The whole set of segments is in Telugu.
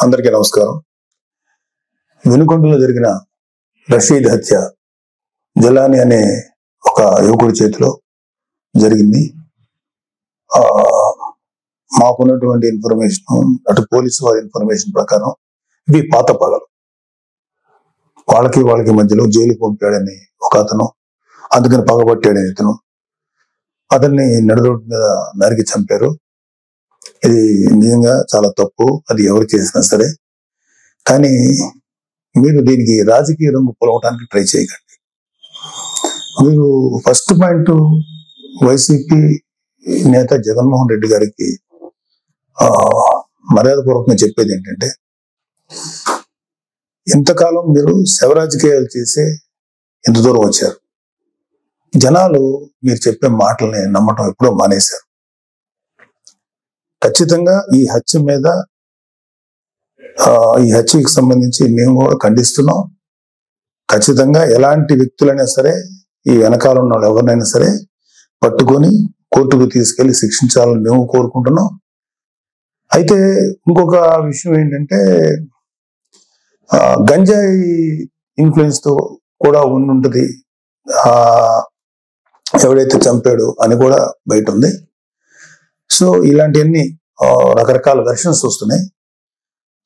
అందరికీ నమస్కారం. వినుకొండలో జరిగిన రషీద్ హత్య జలాని అనే ఒక యువకుడి చేతిలో జరిగింది. మాకున్నటువంటి ఇన్ఫర్మేషన్, అటు పోలీసు వారి ఇన్ఫర్మేషన్ ప్రకారం ఇవి పాత పగలు. వాళ్ళకి మధ్యలో జైలుకి పంపాడని ఒక అతను, అందుకని పగబట్టాడని ఇతను, అతన్ని నడురోడ్డు మీద నరికి చంపారు. ఇది నిజంగా చాలా తప్పు, అది ఎవరు చేసినా సరే. కానీ మీరు దీనికి రాజకీయ రంగు పొలవటానికి ట్రై చేయకండి. మీరు ఫస్ట్ పాయింట్, వైసీపీ నేత జగన్మోహన్ రెడ్డి గారికి మర్యాదపూర్వకంగా చెప్పేది ఏంటంటే, ఇంతకాలం మీరు శవ రాజకీయాలు చేసే ఇంత దూరం వచ్చారు. జనాలు మీరు చెప్పే మాటల్ని నమ్మటం ఎప్పుడో మానేశారు. ఖచ్చితంగా ఈ హత్యకి సంబంధించి మేము కూడా ఖండిస్తున్నాం. ఖచ్చితంగా ఎలాంటి వ్యక్తులైనా సరే, ఈ వెనకాల ఉన్న వాళ్ళు ఎవరినైనా సరే పట్టుకొని కోర్టుకు తీసుకెళ్లి శిక్షించాలని మేము కోరుకుంటున్నాం. అయితే ఇంకొక విషయం ఏంటంటే, గంజాయి ఇన్ఫ్లుయెన్స్ తో కూడా ఉండుంటది ఎవడైతే చంపాడు అని కూడా బయట ఉంది. సో ఇలాంటివన్నీ రకరకాల వెర్షన్స్ వస్తున్నాయి.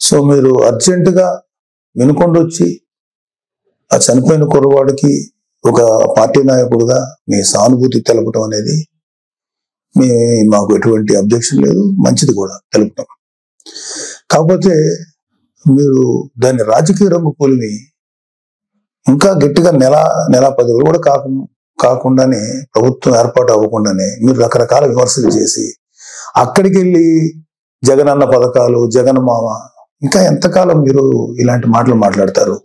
సో మీరు అర్జెంటుగా వినుకొండ వచ్చి ఆ చనిపోయిన కుర్రవాడికి ఒక పార్టీ నాయకుడుగా మీ సానుభూతి తెలపడం అనేది మాకు ఎటువంటి అబ్జెక్షన్ లేదు, మంచిది కూడా తెలుపుతాం. కాకపోతే మీరు దాన్ని రాజకీయ రంగు పోలిని ఇంకా గట్టిగా నెల 10 రోజులు కూడా కాకుండానే, ప్రభుత్వం ఏర్పాటు అవ్వకుండానే మీరు రకరకాల విమర్శలు చేసి అక్కడికి వెళ్ళి జగనన్న పథకాలు, జగన్ మామ, ఇంకా ఎంతకాలం మీరు ఇలాంటి మాటలు మాట్లాడతారు?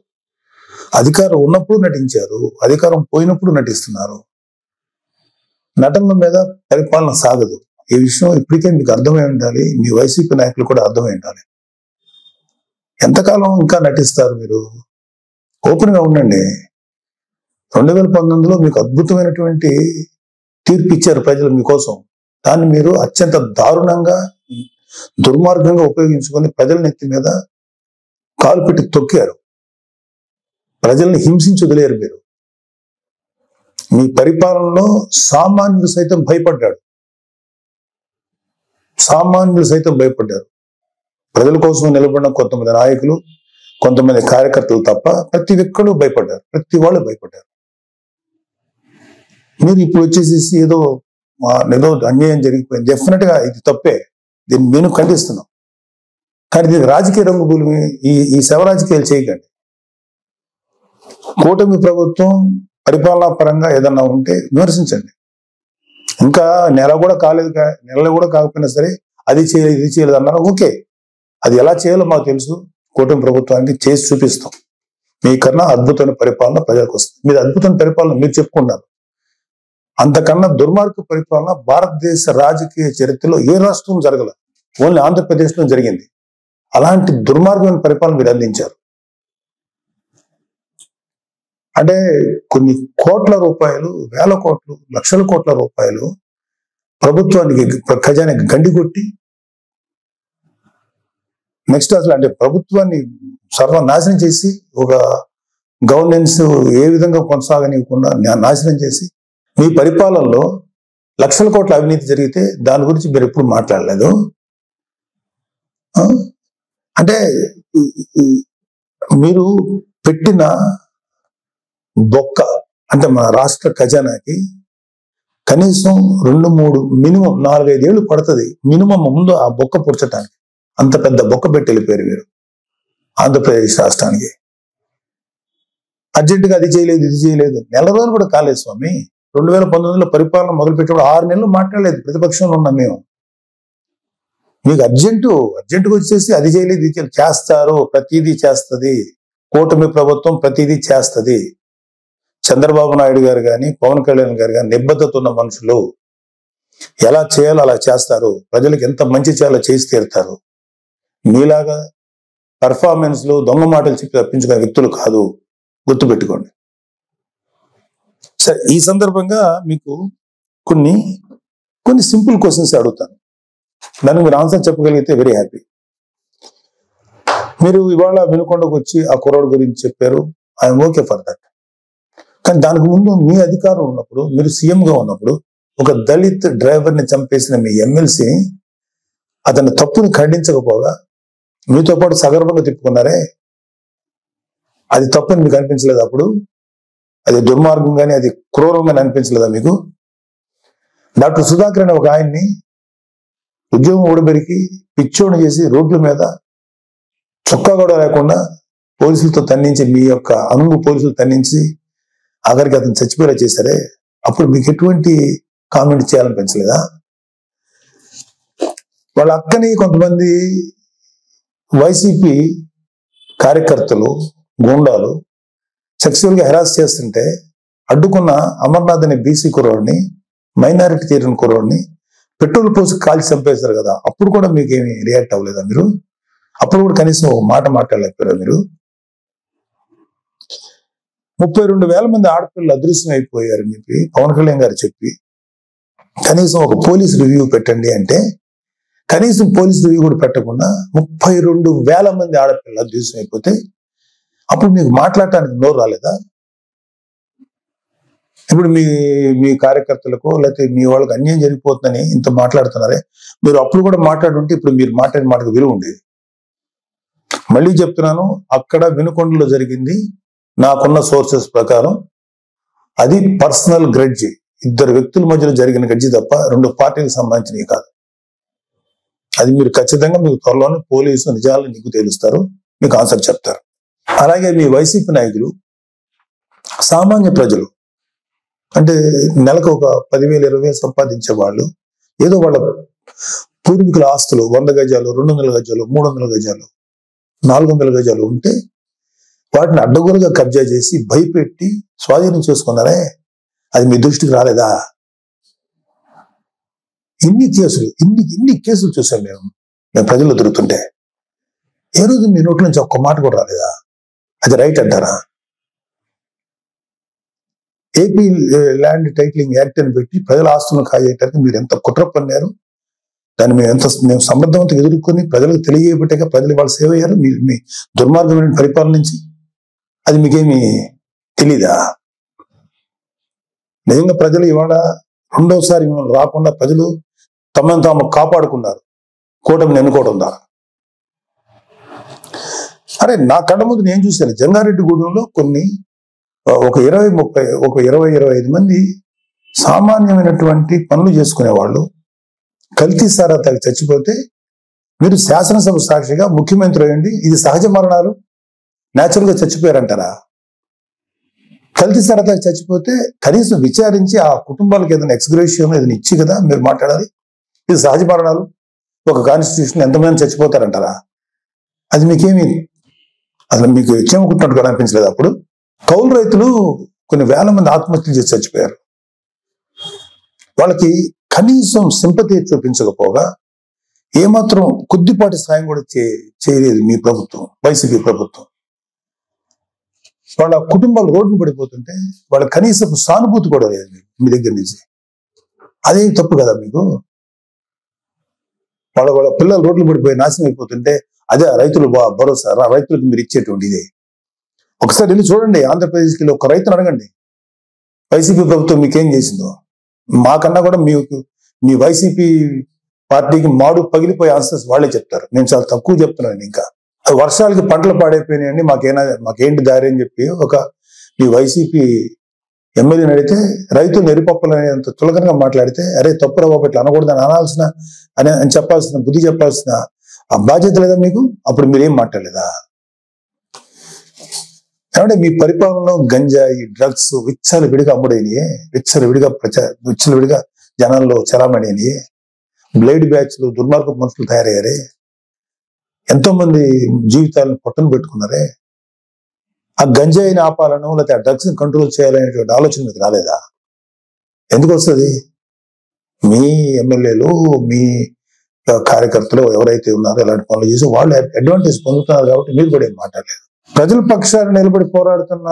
అధికారం ఉన్నప్పుడు నటించారు, అధికారం పోయినప్పుడు నటిస్తున్నారు. నటనల మీద పరిపాలన సాగదు. ఈ విషయం ఇప్పటికే మీకు అర్థమై ఉండాలి, మీ వైసీపీ నాయకులు కూడా అర్థమై ఉండాలి. ఎంతకాలం ఇంకా నటిస్తారు మీరు? ఓపెన్ గా ఉండండి. 2019లో మీకు అద్భుతమైనటువంటి తీర్పు ఇచ్చారు ప్రజలు మీకోసం. దాన్ని మీరు అత్యంత దారుణంగా, దుర్మార్గంగా ఉపయోగించుకొని ప్రజల నెత్తి మీద కాలు పెట్టి తొక్కారు. ప్రజల్ని హింసించి వదిలేరు మీరు. మీ పరిపాలనలో సామాన్యులు సైతం భయపడ్డారు. ప్రజల కోసం నిలబడిన కొంతమంది నాయకులు, కొంతమంది కార్యకర్తలు తప్ప ప్రతి ఒక్కరు భయపడ్డారు. ప్రతి వాళ్ళు భయపడ్డారు. మీరు ఇప్పుడు వచ్చేసేసి ఏదో అన్యాయం జరిగిపోయింది, డెఫినెట్ గా ఇది తప్పే, దీన్ని నేను ఖండిస్తున్నాం. కానీ దీనికి రాజకీయ రంగు భూమి, ఈ శవ రాజకీయాలు చేయకండి. కూటమి ప్రభుత్వం పరిపాలనా పరంగా ఏదన్నా ఉంటే విమర్శించండి. ఇంకా నెల కూడా కాకపోయినా సరే అది చేయలేదు, ఇది చేయలేదు అన్నారు. ఓకే, అది ఎలా చేయాలో మాకు తెలుసు. కూటమి ప్రభుత్వానికి చేసి చూపిస్తాం. మీకన్నా అద్భుతమైన పరిపాలన ప్రజలకు వస్తుంది. మీరు అద్భుతమైన పరిపాలన మీరు చెప్పుకున్నారు. అంతకన్నా దుర్మార్గ పరిపాలన భారతదేశ రాజకీయ చరిత్రలో ఏ రాష్ట్రం జరగల, ఓన్లీ ఆంధ్రప్రదేశ్లో జరిగింది. అలాంటి దుర్మార్గమైన పరిపాలన మీరు అందించారు. అంటే కొన్ని కోట్ల రూపాయలు, వేల కోట్లు, లక్షల కోట్ల రూపాయలు ప్రభుత్వానికి, ఖజానాకి గండి కొట్టి, నెక్స్ట్ అసలు అంటే ప్రభుత్వాన్ని సర్వనాశనం చేసి, ఒక గవర్నెన్స్ ఏ విధంగా కొనసాగనివ్వకుండా నాశనం చేసి, మీ పరిపాలనలో లక్షల కోట్ల అవినీతి జరిగితే దాని గురించి మీరు ఎప్పుడు మాట్లాడలేదు. అంటే మీరు పెట్టిన బొక్క, అంటే మన రాష్ట్ర ఖజానాకి కనీసం 2-3 మినిమం 4-5 ఏళ్ళు పడుతుంది మినిమం ముందు ఆ బొక్క పుడ్చడానికి. అంత పెద్ద బొక్క పెట్టి వెళ్ళిపోయారు మీరు ఆంధ్రప్రదేశ్ రాష్ట్రానికి. అర్జెంటుగా అది చేయలేదు, ఇది చేయలేదు. నెల రోజులు కూడా కాలేదు స్వామి. 2019లో పరిపాలన మొదలుపెట్టినప్పుడు 6 నెలలు మాట్లాడలేదు ప్రతిపక్షంలో ఉన్నాం మేము. మీకు అర్జెంటుగా వచ్చేసి అది చేయలేదు, ఇది చేయలేదు. చేస్తారు, ప్రతిదీ చేస్తుంది కూటమి ప్రభుత్వం, ప్రతిదీ చేస్తుంది. చంద్రబాబు నాయుడు గారు కానీ, పవన్ కళ్యాణ్ గారు కానీ నిబద్ధత ఉన్న మనుషులు. ఎలా చేయాలో అలా చేస్తారు. ప్రజలకు ఎంత మంచి చేయాలో చేసి తీరుతారు. మీలాగా పర్ఫార్మెన్స్ లో దొంగ మాటలు చెప్పి తప్పించుకునే వ్యక్తులు కాదు, గుర్తుపెట్టుకోండి. సరే, ఈ సందర్భంగా మీకు కొన్ని సింపుల్ క్వశ్చన్స్ అడుగుతాను. దానికి మీరు ఆన్సర్ చెప్పగలిగితే వెరీ హ్యాపీ. మీరు ఇవాళ వినుకొండకు వచ్చి ఆ కుర్రాడు గురించి చెప్పారు, ఐఎమ్ ఓకే ఫర్ దట్. కానీ దానికి ముందు మీ అధికారం ఉన్నప్పుడు, మీరు సీఎంగా ఉన్నప్పుడు ఒక దళిత్ డ్రైవర్ని చంపేసిన మీ ఎమ్మెల్సీని అతని తప్పుని ఖండించకపోగా మీతో పాటు సగర్వంగా తిప్పుకున్నారే, అది తప్పని మీకు అనిపించలేదు? అప్పుడు అది దుర్మార్గంగానే, అది క్రూరంగానే అనిపించలేదా మీకు? డాక్టర్ సుధాకర్ అనే ఒక ఆయన్ని ఉద్యోగం ఊడబెరికి పిచ్చోడు చేసి రోడ్ల మీద చొక్కా కూడా లేకుండా పోలీసులతో తన్నించి, మీ యొక్క అనుగు పోలీసులు తన్నించి ఆఖరికి అతను చచ్చిపోయేలా చేశారే, అప్పుడు మీకు ఎటువంటి కామెంట్ చేయాలనిపించలేదా? వాళ్ళ అక్కని కొంతమంది వైసీపీ కార్యకర్తలు, గూండాలు సెక్సువల్గా హెరాస్ చేస్తుంటే అడ్డుకున్న అమర్నాథ్ అనే బీసీ కుర్రోడిని, మైనారిటీ తీరిన కుర్రోడిని పెట్రోల్ పోసి కాల్చి చంపేశారు కదా, అప్పుడు కూడా మీకేమి రియాక్ట్ అవ్వలేదా మీరు? అప్పుడు కూడా కనీసం ఒక మాట మాట్లాడలేకపోయారా మీరు? 32,000 మంది ఆడపిల్లలు అదృశ్యం అయిపోయారని చెప్పి పవన్ కళ్యాణ్ గారు చెప్పి కనీసం ఒక పోలీస్ రివ్యూ పెట్టండి అంటే కనీసం పోలీస్ రివ్యూ కూడా పెట్టకుండా 32,000 మంది ఆడపిల్లలు అదృశ్యం అయిపోతే అప్పుడు మీకు మాట్లాడటానికి నోరు రాలేదా? ఇప్పుడు మీ కార్యకర్తలకు లేకపోతే మీ వాళ్ళకి అన్యాయం జరిగిపోతుందని ఇంత మాట్లాడుతున్నారే, మీరు అప్పుడు కూడా మాట్లాడుంటే ఇప్పుడు మీరు మాట్లాడిన మాటకు విలువ ఉండేది. మళ్ళీ చెప్తున్నాను, అక్కడ వినుకొండలో జరిగింది నాకున్న సోర్సెస్ ప్రకారం అది పర్సనల్ గ్రెడ్జి, ఇద్దరు వ్యక్తుల మధ్యలో జరిగిన గడ్జి తప్ప రెండు పార్టీలకు సంబంధించినవి కాదు. అది మీరు ఖచ్చితంగా మీకు త్వరలోనే పోలీసు నిజాలు నీకు తేలుస్తారు, మీకు ఆన్సర్ చెప్తారు. అలాగే మీ వైసీపీ నాయకులు సామాన్య ప్రజలు అంటే నెలకు ఒక 10,000 20,000 సంపాదించే వాళ్ళు ఏదో వాళ్ళ పూర్వీకుల ఆస్తులు 100 గజాలు 200 గజాలు 300 గజాలు 400 గజాలు ఉంటే వాటిని అడ్డగోలుగా కబ్జా చేసి భయపెట్టి స్వాధీనం చేసుకున్నారే, అది మీ దృష్టికి రాలేదా? ఇన్ని కేసులు చూసాం మేము ప్రజల్లో దొరుకుతుంటే ఏ రోజు మీ నోట్ల నుంచి ఒక్క మాట కూడా రాలేదా? అది రైట్ అంటారా? ఏపీ ల్యాండ్ టైటిలింగ్ యాక్ట్ అని పెట్టి ప్రజల ఆస్తులను కాజేయటానికి మీరు ఎంత కుట్ర పన్నారు, దాన్ని మేము సమర్థవంతంగా ఎదుర్కొని ప్రజలకు తెలియబెట్టాక ప్రజలు వాళ్ళు సేవ అయ్యారు మీ దుర్మార్గమైన పరిపాలన నుంచి. అది మీకేమి తెలీదా? నిజంగా ప్రజలు ఇవాళ రెండోసారి మిమ్మల్ని రాకుండా ప్రజలు తమను తాము కాపాడుకున్నారు కూటమిని ఎన్నుకోవడం ద్వారా. అరే నా కళ్ళ ముందు నేను చూశాను, జంగారెడ్డిగూడెంలో కొన్ని ఒక 20-25 మంది సామాన్యమైనటువంటి పనులు చేసుకునేవాళ్ళు కల్తీ సారా తాగి చచ్చిపోతే మీరు శాసనసభ సాక్షిగా ముఖ్యమంత్రి అయ్యండి ఇది సహజ మరణాలు న్యాచురల్ గా చచ్చిపోయారంటారా? కల్తీ సారా తాగి చచ్చిపోతే కనీసం విచారించి ఆ కుటుంబాలకు ఏదైనా ఎక్స్గ్రేషియం ఏదైనా ఇచ్చి కదా మీరు మాట్లాడాలి. ఇది సహజ మరణాలు, ఒక కాన్స్టిట్యూషన్ ఎంతమంది చచ్చిపోతారంటారా? అది మీకేమి అసలు మీకు ఇచ్చేమనుకుంటున్నట్టు కూడా అనిపించలేదు. అప్పుడు కౌలు రైతులు కొన్ని వేల మంది ఆత్మహత్యలు చేసి చచ్చిపోయారు. వాళ్ళకి కనీసం సింపతి చూపించకపోగా ఏమాత్రం కొద్దిపాటి సాయం కూడా చేయలేదు మీ ప్రభుత్వం, వైసీపీ ప్రభుత్వం. వాళ్ళ కుటుంబాలు రోడ్డు పడిపోతుంటే వాళ్ళ కనీసం సానుభూతి కూడా లేదు మీ దగ్గర నుంచి. అదే తప్పు కదా మీకు? వాళ్ళ పిల్లలు రోడ్లు పడిపోయి నాశనం అయిపోతుంటే అదే రైతులు భరోసా, రైతులకు మీరు ఇచ్చేటువంటి ఇదే. ఒకసారి వెళ్ళి చూడండి, ఆంధ్రప్రదేశ్కి వెళ్ళి ఒక రైతును అడగండి వైసీపీ ప్రభుత్వం మీకేం చేసిందో. మాకన్నా కూడా మీ వైసీపీ పార్టీకి మాడు పగిలిపోయే ఆన్సర్స్ వాళ్ళే చెప్తారు. నేను చాలా తక్కువ చెప్తున్నాను. ఇంకా వర్షాలకి పంటలు పాడైపోయినాయండి, మాకేంటి దారి అని చెప్పి మీ వైసీపీ ఎమ్మెల్యేని అడిగితే రైతులు నెరిపప్పలనేంత చులకనగా మాట్లాడితే అరే తప్పు రావు ఇట్లా అనకూడదని అని చెప్పాల్సిన బుద్ధి చెప్పాల్సిన ఆ బాధ్యత లేదా మీకు? అప్పుడు మీరేం మాట్లాడలేదా? కాబట్టి మీ పరిపాలనలో గంజాయి డ్రగ్స్ విచ్చలవిడిగా అమ్ముడైనయే, విచ్చలవిడిగా జనాల్లో చలామణియే, బ్లేడ్ బ్యాచ్లు దుర్మార్గ మనుషులు తయారయ్యారే, ఎంతో మంది జీవితాలను పొట్టను పెట్టుకున్నారే. ఆ గంజాయిని ఆపాలను లేకపోతే ఆ డ్రగ్స్ ని కంట్రోల్ చేయాలనేటువంటి ఆలోచన మీకు రాలేదా? ఎందుకు వస్తుంది? మీ ఎమ్మెల్యేలు మీ కార్యకర్తలు ఎవరైతే ఉన్నారో ఇలాంటి పనులు చేసి వాళ్ళు అడ్వాంటేజ్ పొందుతున్నారు కాబట్టి మీరు కూడా ఏం మాట్లాడలేదు. ప్రజల పక్షాన్ని నిలబడి పోరాడుతున్న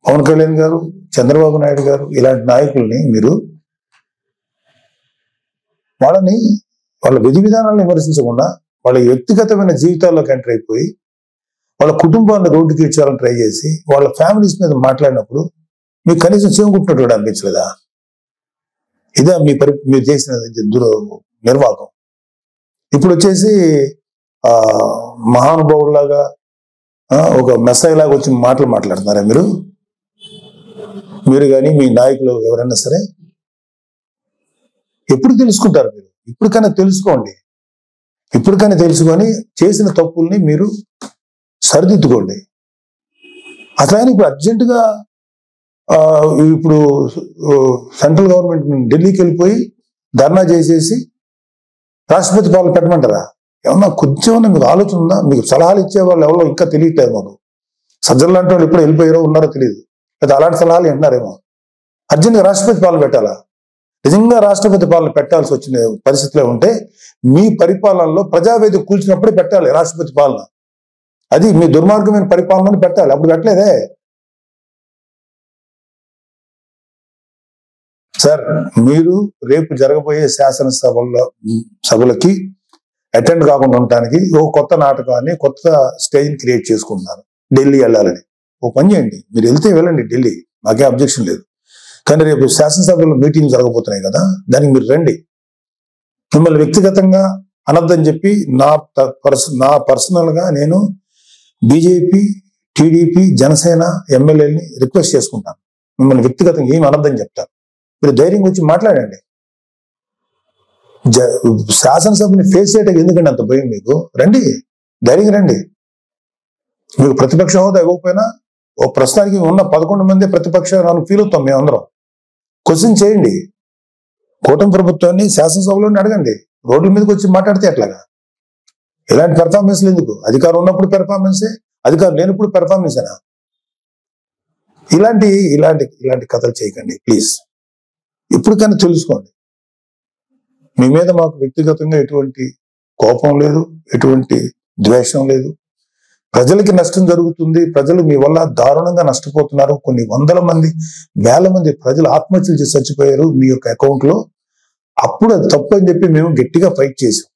పవన్ కళ్యాణ్ గారు, చంద్రబాబు నాయుడు గారు ఇలాంటి నాయకుల్ని మీరు వాళ్ళ విధి విధానాలను విమర్శించకుండా వాళ్ళ వ్యక్తిగతమైన జీవితాల్లోకి ఎంటర్ అయిపోయి వాళ్ళ కుటుంబాన్ని రోడ్డుకి ఇచ్చాలని ట్రై చేసి వాళ్ళ ఫ్యామిలీస్ మీద మాట్లాడినప్పుడు మీకు కనీసం చేకుంటున్నట్టు అనిపించలేదా? ఇదే మీరు చేసిన నిర్వాహకం. ఇప్పుడు వచ్చేసి మహానుభావులాగా ఒక మెస్సాయిలాగా వచ్చి మాట్లాడుతున్నారా మీరు కానీ మీ నాయకులు ఎవరైనా సరే? ఎప్పుడు తెలుసుకుంటారు మీరు? ఇప్పటికైనా తెలుసుకోండి. ఇప్పటికైనా తెలుసుకొని చేసిన తప్పుల్ని మీరు సరిదిద్దుకోండి. అట్లా ఇప్పుడు అర్జెంటుగా ఇప్పుడు సెంట్రల్ గవర్నమెంట్ ఢిల్లీకి వెళ్ళిపోయి ధర్నా చేసేసి రాష్ట్రపతి పాలన పెట్టమంటారా? ఏమన్నా కొంచెం మీకు ఆలోచన ఉందా? మీకు సలహాలు ఇచ్చే వాళ్ళు ఎవరో ఇంకా తెలియట్లేదు మాకు. సజ్జలు లాంటి వాళ్ళు ఎప్పుడు వెళ్ళిపోయారో ఉన్నారో తెలియదు, లేదా అలాంటి సలహాలు వింటున్నారేమో. అర్జెంట్గా రాష్ట్రపతి పాలన పెట్టాలా? నిజంగా రాష్ట్రపతి పాలన పెట్టాల్సి వచ్చిన పరిస్థితిలో ఉంటే మీ పరిపాలనలో ప్రజావేదిక కూల్చినప్పుడే పెట్టాలి రాష్ట్రపతి పాలన. అది మీ దుర్మార్గమైన పరిపాలనని పెట్టాలి. అప్పుడు పెట్టలేదే సార్. మీరు రేపు జరగబోయే సభలకి అటెండ్ కాకుండా ఉండటానికి ఓ కొత్త నాటకాన్ని, కొత్త స్టేజ్ని క్రియేట్ చేసుకుంటున్నారు. ఢిల్లీ వెళ్ళాలని ఓ పని చేయండి, మీరు వెళ్తే వెళ్ళండి ఢిల్లీ, మాకే అబ్జెక్షన్ లేదు. కానీ రేపు శాసనసభలో మీటింగ్ జరగబోతున్నాయి కదా, దానికి మీరు రండి. మిమ్మల్ని వ్యక్తిగతంగా అనొద్దని చెప్పి నా పర్సనల్గా నేను బీజేపీ, టీడీపీ, జనసేన ఎమ్మెల్యేని రిక్వెస్ట్ చేసుకుంటాను. మిమ్మల్ని వ్యక్తిగతంగా ఏమి అనొద్దని చెప్తాను. మీరు ధైర్యం వచ్చి మాట్లాడండి. శాసనసభని ఫేస్ చేయడానికి ఎందుకండి అంత భయం మీకు? రండి, ధైర్యంగా రండి. మీకు ప్రతిపక్ష హోదా ఇవ్వకపోయినా ఓ ప్రస్తుతానికి ఉన్న 11 మంది ప్రతిపక్షాలను ఫీల్ అవుతాం మేమందరం. క్వశ్చన్ చేయండి. కూటమి ప్రభుత్వాన్ని శాసనసభలోనే అడగండి. రోడ్ల మీదకి వచ్చి మాట్లాడితే ఎట్లాగా? ఇలాంటి పెర్ఫార్మెన్స్లు ఎందుకు? అధికారం ఉన్నప్పుడు పెర్ఫార్మెన్సే, అధికారం లేనప్పుడు పెర్ఫార్మెన్సేనా? ఇలాంటి కథలు చేయకండి ప్లీజ్. ఇప్పటికైనా తెలుసుకోండి. మీ మీద మాకు వ్యక్తిగతంగా ఎటువంటి కోపం లేదు, ఎటువంటి ద్వేషం లేదు. ప్రజలకి నష్టం జరుగుతుంది, ప్రజలు మీ వల్ల దారుణంగా నష్టపోతున్నారు. కొన్ని వందల మంది, వేల మంది ప్రజలు ఆత్మహత్యలు చేసి చచ్చిపోయారు మీ యొక్క అకౌంట్ లో. అప్పుడు అది తప్పు అని చెప్పి మేము గట్టిగా ఫైట్ చేసాం.